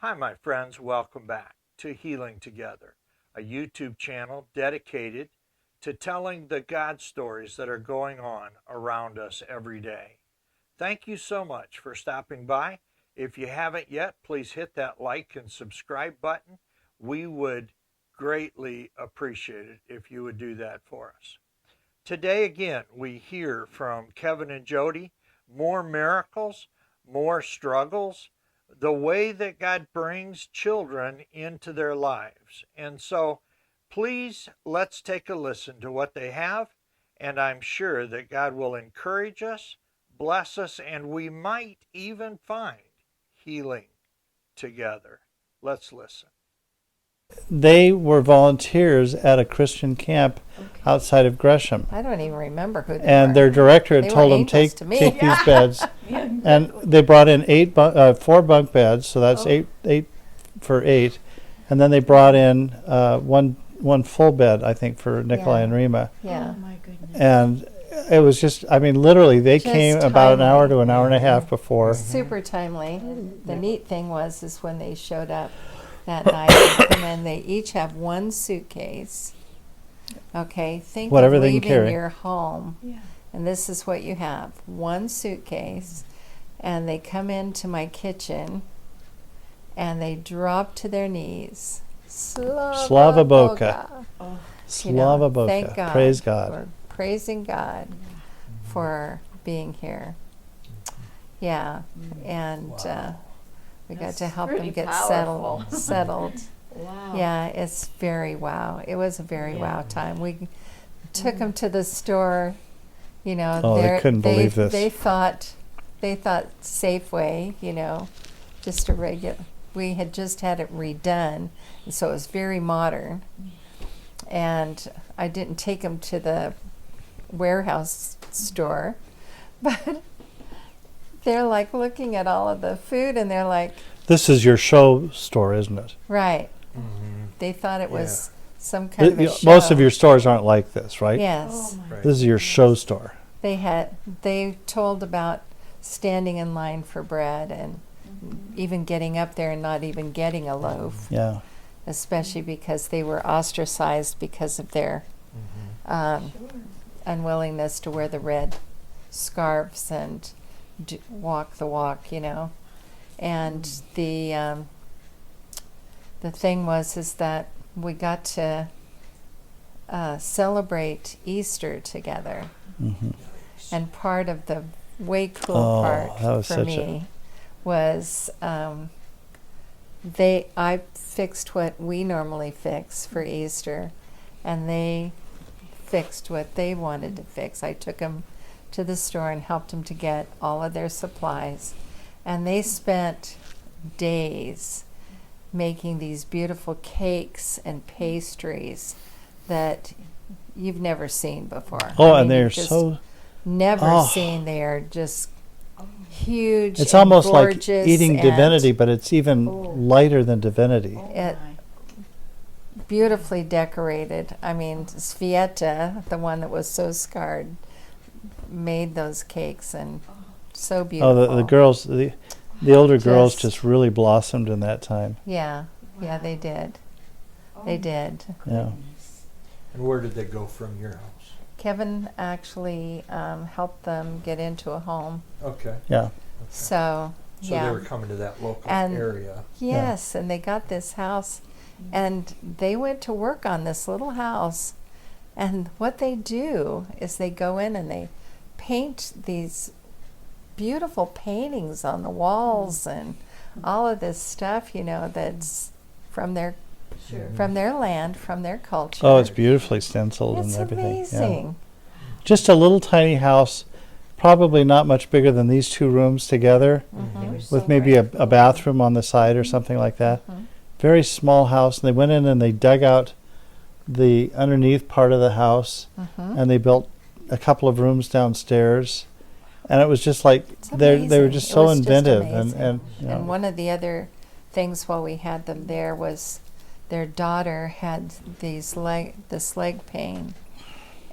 Hi, my friends. Welcome back to Healing Together, a YouTube channel dedicated to telling the God stories that are going on around us every day. Thank you so much for stopping by. If you haven't yet, please hit that like and subscribe button. We would greatly appreciate it if you would do that for us. Today, again, we hear from Kevin and Jody more miracles, more struggles, the way that God brings children into their lives. And so, please, let's take a listen to what they have, and I'm sure that God will encourage us, bless us, and we might even find healing together. Let's listen. They were volunteers at a Christian camp outside of Gresham. I don't even remember who they were. And their director had They told were them, angels take to me. these beds. And they brought in 4 bunk beds, so that's eight for 8. And then they brought in one full bed, I think, for Nikolai Yeah. and Rima. Yeah. Oh my goodness. And it was just, I mean, literally, they Just came about an hour timely. to an hour and a half before. Super timely. The neat thing is when they showed up that night, they come in, they each have one suitcase. Okay, think Whatever of they can leaving carry. your home, Yeah. and this is what you have: one suitcase, and they come into my kitchen, and they drop to their knees. Slava Boka. Oh, Slava Boka. Thank God. Praise God. We're praising God for being here. Yeah, and we got That's to help them pretty get powerful. settled. wow. Yeah, it's very wow. It was a very Yeah. wow time. We took them to the store. You know, Oh, they couldn't believe this. They thought Safeway. You know, just a regular. We had just had it redone, and so it was very modern. And I didn't take them to the warehouse store, but they're like looking at all of the food, and they're like, This is your show store, isn't it? right. Mm-hmm. They thought it was some kind of a show. Most of your stores aren't like this, right? Yes. Oh my. Right. This is your show store. They told about standing in line for bread and even getting up there and not even getting a loaf, Yeah. especially because they were ostracized because of their unwillingness to wear the red scarves and walk the walk, you know. And the thing is that we got to celebrate Easter together. Hmm. And part of the way cool Oh, part that was for such me was I fixed what we normally fix for Easter, and they fixed what they wanted to fix. I took them to the store and helped them to get all of their supplies, and they spent days making these beautiful cakes and pastries that you've never seen before. Oh, I and mean, they're you've just so. never Oh. seen. They are just huge. It's and almost like gorgeous eating and divinity, but it's even Oh. lighter than divinity. Oh It- my. beautifully decorated. I mean, Svieta, the one that was so scarred, made those cakes, and so beautiful. Oh, the girls, the older girls Just- just really blossomed in that time. Yeah, yeah, they did. They did. Yeah. And where did they go from your house? Kevin actually helped them get into a home. Okay. Yeah. So, So yeah. they were coming to that local And- area. Yes, and they got this house, and they went to work on this little house. And what they do is they go in and they paint these beautiful paintings on the walls and all of this stuff, you know, that's from their land, from their culture. Oh, it's beautifully stenciled It's and everything. amazing. Just a little tiny house, probably not much bigger than these 2 rooms together, They were with so maybe a grateful. bathroom on the side or something like that. Mhm. Very small house, and they went in and they dug out the underneath part of the house, Mhm. and they built a couple of rooms downstairs, and it was just like It's they were amazing. just It so was just inventive amazing. and you know. And one of the other things while we had them there was their daughter had this leg pain,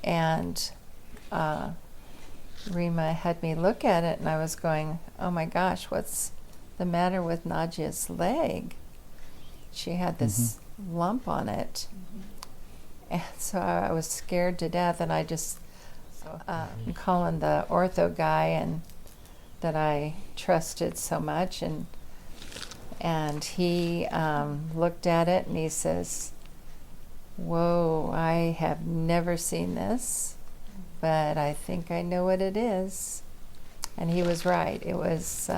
and Rima had me look at it, and I was going, "Oh my gosh, what's the matter with Najia's leg?" she had this lump on it. And so I was scared to death, and I just I'm calling the ortho guy and that I trusted so much, and he looked at it and he says, "Whoa, I have never seen this, but I think I know what it is." And he was right. It was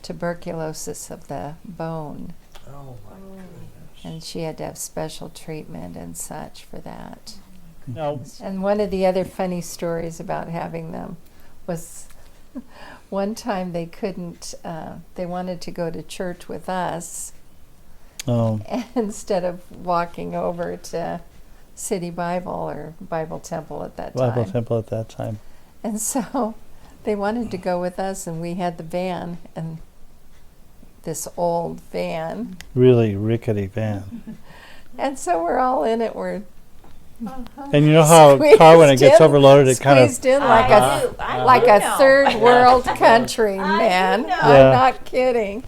tuberculosis of the bone. Oh my goodness. And she had to have special treatment and such for that. Now, And one of the other funny stories about having them was one time they couldn't, they wanted to go to church with us oh, instead of walking over to City Bible or Bible Temple at that time. Bible Temple at that time. And so they wanted to go with us, and we had the van, and this old van. Really rickety van. And so we're all in it. We're And you know how a car, when it gets overloaded, it kind of... squeezed in like a third world country, man. Yeah. I'm not kidding.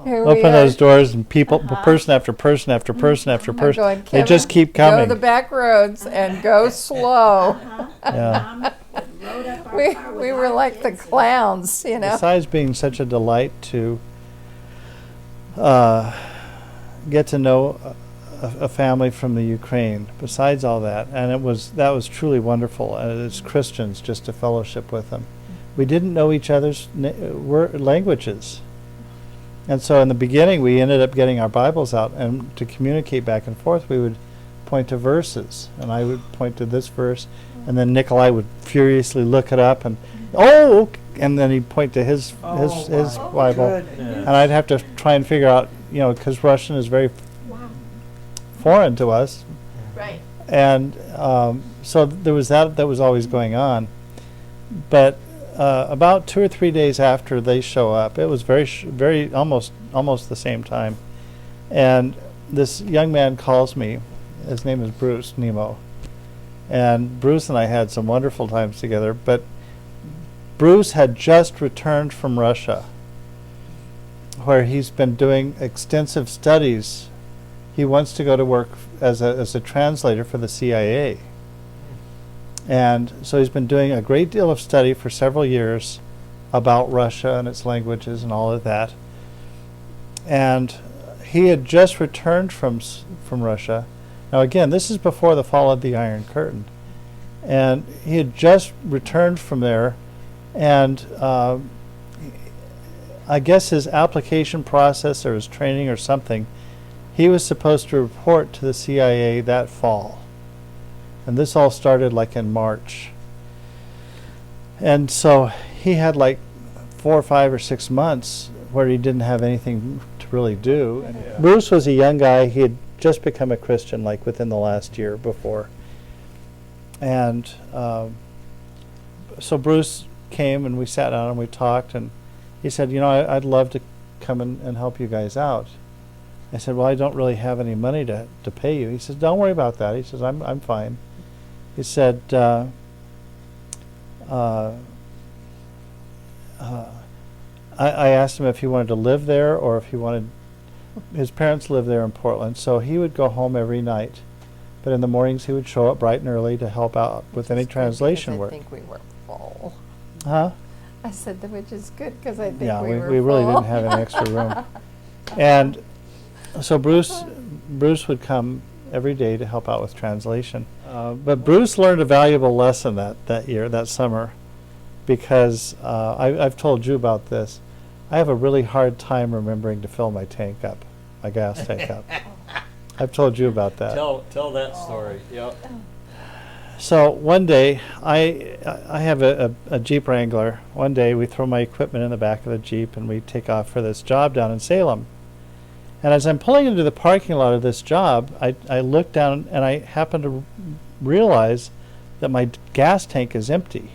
Here we Open are. those doors and people, person after person after person after I'm person, going, they just "Kevin, keep coming. Go the back roads and go slow. Yeah. We were like the clowns, you know. Besides being such a delight to get to know a family from the Ukraine, besides all that, and that was truly wonderful, as Christians, just to fellowship with them. We didn't know each other's languages. And so in the beginning, we ended up getting our Bibles out, and to communicate back and forth, we would point to verses, and I would point to this verse, and then Nikolai would furiously look it up, and and then he'd point to his Bible, and I'd have to try and figure out, because Russian is very foreign to us, Right. and so there was that was always going on, but. About 2 or 3 days after they show up, it was very almost the same time, and this young man calls me. His name is Bruce Nemo, and Bruce and I had some wonderful times together. But Bruce had just returned from Russia, where he's been doing extensive studies. He wants to go to work as a translator for the CIA. And so he's been doing a great deal of study for several years about Russia and its languages and all of that. And he had just returned from Russia. Now again, this is before the fall of the Iron Curtain. And he had just returned from there, and I guess his application process or his training or something, he was supposed to report to the CIA that fall. And this all started like in March. And so he had like 4 or 5 or 6 months where he didn't have anything to really do. Yeah. Bruce was a young guy. He had just become a Christian like within the last year before. And so Bruce came and we sat down and we talked, and he said, I'd love to come and help you guys out. I said, well, I don't really have any money to pay you. He says, don't worry about that. He says, I'm fine. He said, I asked him if he wanted to live there or if he wanted, his parents lived there in Portland, so he would go home every night. But in the mornings he would show up bright and early to help out with any translation work. I think we were full. Huh? I said that, which is good because I think Yeah, we were we really full. didn't have any extra room. And so Bruce would come every day to help out with translation. But Bruce learned a valuable lesson that summer, because I've told you about this. I have a really hard time remembering to fill my gas tank up. I've told you about that. Tell that story. Yep. So one day, I have a Jeep Wrangler. One day we throw my equipment in the back of the Jeep and we take off for this job down in Salem. And as I'm pulling into the parking lot of this job, I look down and I happen to realize that my gas tank is empty.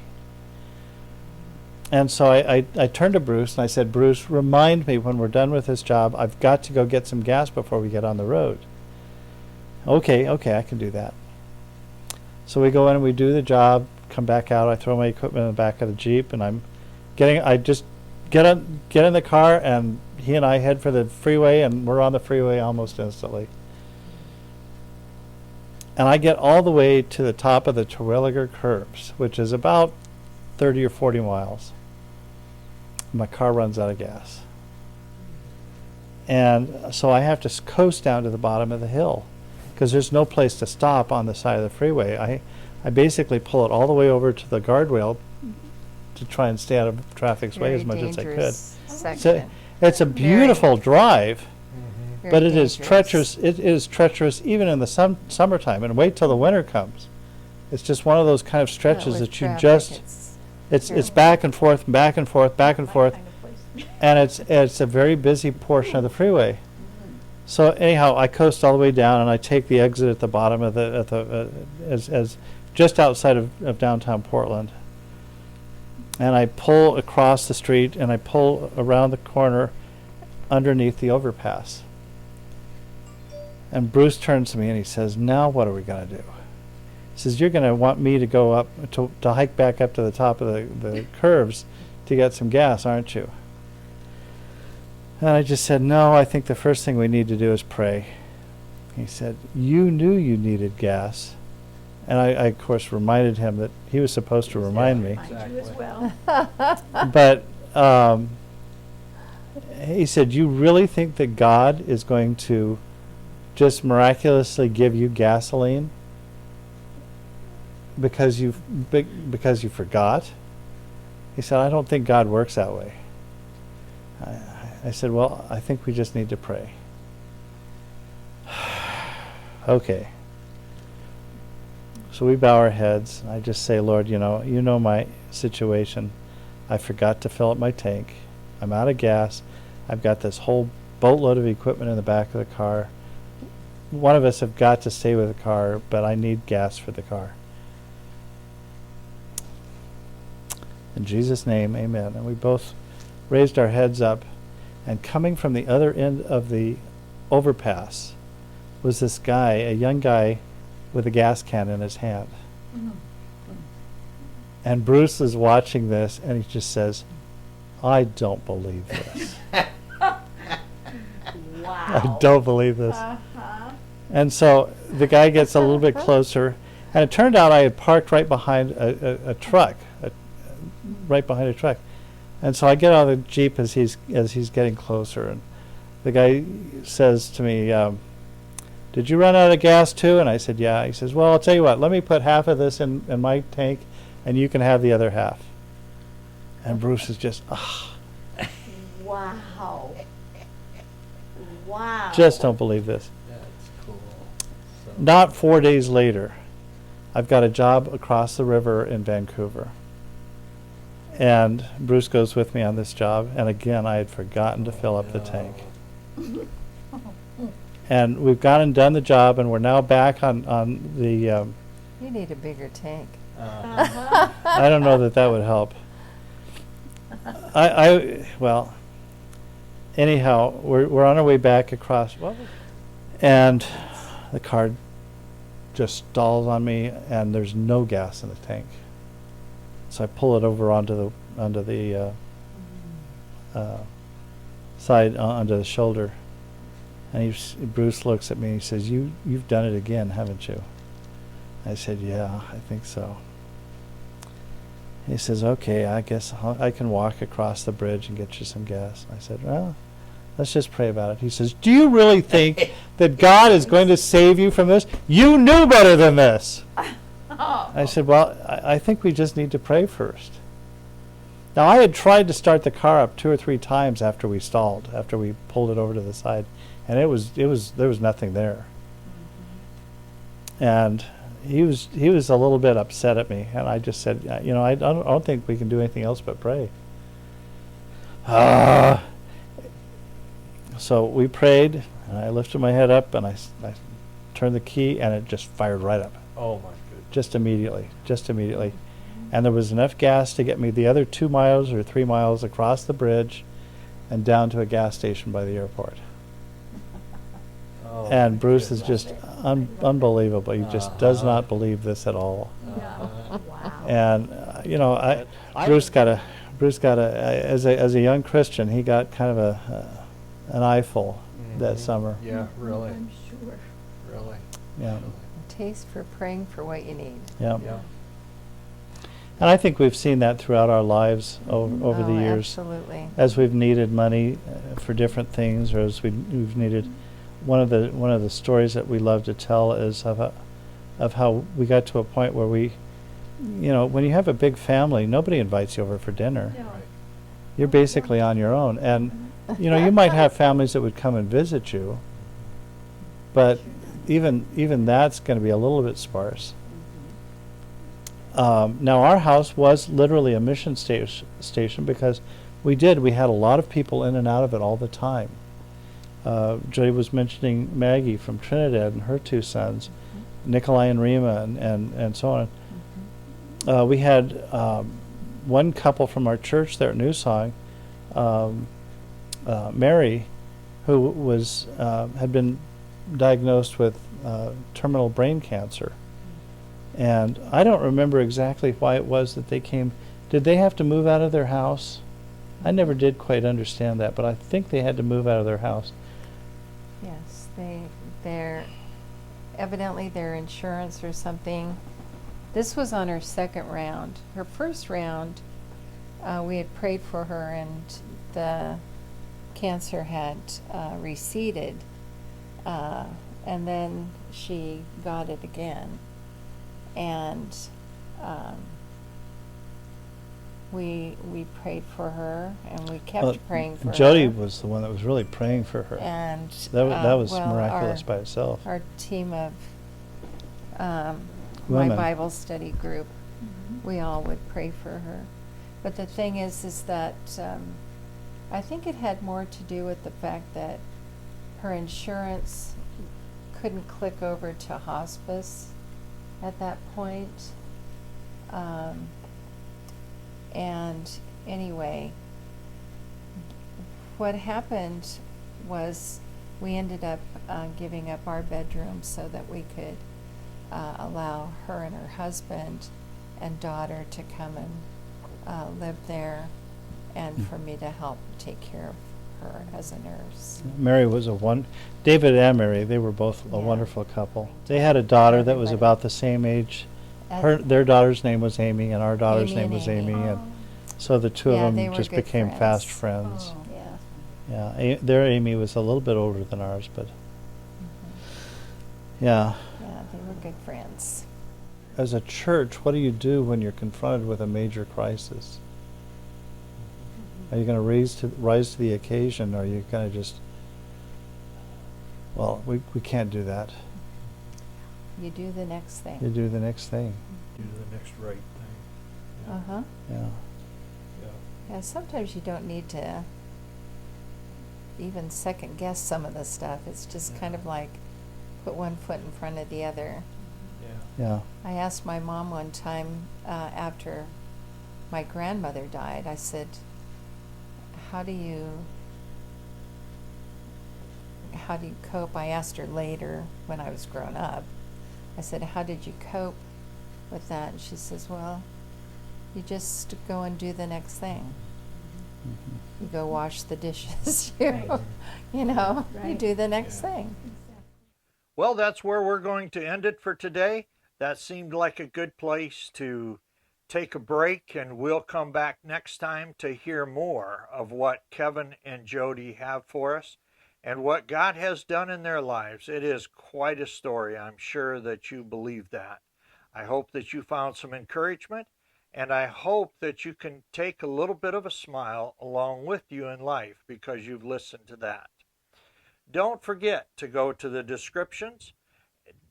And so I turned to Bruce and I said, Bruce, remind me when we're done with this job, I've got to go get some gas before we get on the road. Okay, I can do that. So we go in and we do the job, come back out, I throw my equipment in the back of the Jeep, and I just get in the car, and he and I head for the freeway, and we're on the freeway almost instantly. And I get all the way to the top of the Terwilliger Curves, which is about 30 or 40 miles. My car runs out of gas. And so I have to coast down to the bottom of the hill because there's no place to stop on the side of the freeway. I basically pull it all the way over to the guardrail to try and stay out of traffic's way as much as I could. So it's a beautiful drive, but it is treacherous. It is treacherous even in the summertime. And wait till the winter comes. It's just one of those kind of stretches that you just. It's back and forth, back and forth, back and forth, and it's a very busy portion of the freeway. So anyhow, I coast all the way down, and I take the exit at the bottom of as just outside of downtown Portland. And I pull across the street, and I pull around the corner underneath the overpass. And Bruce turns to me and he says, "Now what are we going to do?" He says, "You're going to want me to go up, to hike back up to the top of the curves to get some gas, aren't you?" And I just said, "No, I think the first thing we need to do is pray." He said, "You knew you needed gas." And I of course, reminded him that he was supposed to remind me. Exactly. As well. But he said, "You really think that God is going to just miraculously give you gasoline because you forgot?" He said, "I don't think God works that way." I said, "Well, I think we just need to pray." Okay. So we bow our heads, and I just say, "Lord, you know my situation. I forgot to fill up my tank. I'm out of gas. I've got this whole boatload of equipment in the back of the car. One of us have got to stay with the car, but I need gas for the car. In Jesus' name, amen." And we both raised our heads up, and coming from the other end of the overpass was this guy, a young guy with a gas can in his hand. And Bruce is watching this, and he just says, "I don't believe this." Wow. I don't believe this. Uh-huh. And so the guy gets a little bit closer, and it turned out I had parked right behind a truck, right behind a truck. And so I get out of the Jeep as he's getting closer, and the guy says to me, "Did you run out of gas too?" And I said, "Yeah." He says, "Well, I'll tell you what, let me put half of this in my tank, and you can have the other half." And Bruce is just, Wow. Wow. just don't believe this. That's cool. So, Not 4 days later, I've got a job across the river in Vancouver. And Bruce goes with me on this job, and again, I had forgotten to fill up the tank. And we've gone and done the job, and we're now back on the, You need a bigger tank. Uh-huh. I don't know that would help. Well, anyhow, we're on our way back across, and the car just stalls on me, and there's no gas in the tank. So I pull it over onto the side, onto the shoulder, and Bruce looks at me and he says, "You've done it again, haven't you?" I said, "Yeah, I think so." He says, "Okay, I guess I can walk across the bridge and get you some gas." I said, "Well, let's just pray about it." He says, "Do you really think that God is going to save you from this? You knew better than this." I said, "Well, I think we just need to pray first." Now, I had tried to start the car up 2 or 3 times after we stalled, after we pulled it over to the side, and there was nothing there. And he was a little bit upset at me, and I just said, I don't think we can do anything else but pray. So we prayed, and I lifted my head up, and I turned the key, and it just fired right up. oh my goodness. Just immediately. And there was enough gas to get me the other 2 miles or 3 miles across the bridge and down to a gas station by the airport. Oh And my Bruce is goodness. just unbelievable. He just does not believe this at all. Wow. And Bruce got a as a young Christian, he got kind of an eyeful that Mhm. summer. Yeah, really, I'm sure. really. Yeah. Really. Taste for praying for what you need. Yeah. Yeah. And I think we've seen that throughout our lives over the Oh, years. absolutely. As we've needed money for different things, or as we've needed, one of the stories that we love to tell is of how we got to a point where we, when you have a big family, nobody invites you over for dinner. No. Right. You're basically on your own, and you might have families that would come and visit you, but even that's going to be a little bit sparse. Now our house was literally a mission station because we had a lot of people in and out of it all the time. Jody was mentioning Maggie from Trinidad and her two sons, Nikolai and Rima, and so on. We had one couple from our church there at New Song, Mary, who was had been diagnosed with terminal brain cancer. And I don't remember exactly why it was that they came. Did they have to move out of their house? I never did quite understand that, but I think they had to move out of their house. Yes, they're evidently their insurance or something. This was on her second round. Her first round, we had prayed for her, and the cancer had receded, and then she got it again, and we prayed for her, and we kept praying for Jody her. was the one that was really praying for her. And That was well, miraculous by itself. Our team of my Women. Bible study group, we all would pray for her. But the thing is that I think it had more to do with the fact that her insurance couldn't click over to hospice at that point. And anyway, what happened was we ended up giving up our bedroom so that we could allow her and her husband and daughter to come and live there, and for me to help take care of her as a nurse. Mary was David and Mary, they were both a Yeah. wonderful couple. They had a daughter that was Everybody. about the same age. At- Their daughter's name was Amy, and our daughter's Amy name and was Amy. Amy, Oh. and so the two Yeah, of they them were just good became friends. fast friends. Oh. Yeah. Their Amy was a little bit older than ours, but Mhm. yeah. Yeah, they were good friends. As a church, what do you do when you're confronted with a major crisis? Are you going to rise to the occasion, or are you going to just, well, we can't do that. You do the next thing. You do the next thing. Do the next right thing. Yeah. Uh-huh. Yeah. Yeah. Yeah, sometimes you don't need to even second guess some of the stuff. It's just kind of like put one foot in front of the other. Yeah. Yeah. I asked my mom one time after my grandmother died, I said, how do you cope? I asked her later when I was grown up. I said, how did you cope with that? And she says, well, you just go and do the next thing. Mhm. You go wash the dishes. Right. You know, you Right. do the next Yeah. thing. Well, that's where we're going to end it for today. That seemed like a good place to take a break, and we'll come back next time to hear more of what Kevin and Jody have for us and what God has done in their lives. It is quite a story. I'm sure that you believe that. I hope that you found some encouragement, and I hope that you can take a little bit of a smile along with you in life because you've listened to that. Don't forget to go to the descriptions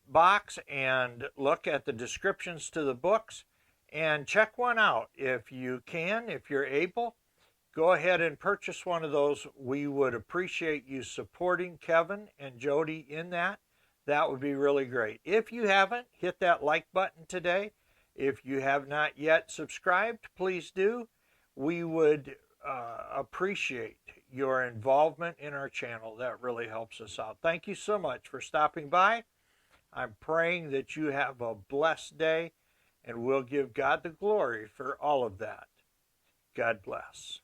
box and look at the descriptions to the books and check one out. If you can, if you're able, go ahead and purchase one of those. We would appreciate you supporting Kevin and Jody in that. That would be really great. If you haven't, hit that like button today. If you have not yet subscribed, please do. We would appreciate your involvement in our channel. That really helps us out. Thank you so much for stopping by. I'm praying that you have a blessed day, and we'll give God the glory for all of that. God bless.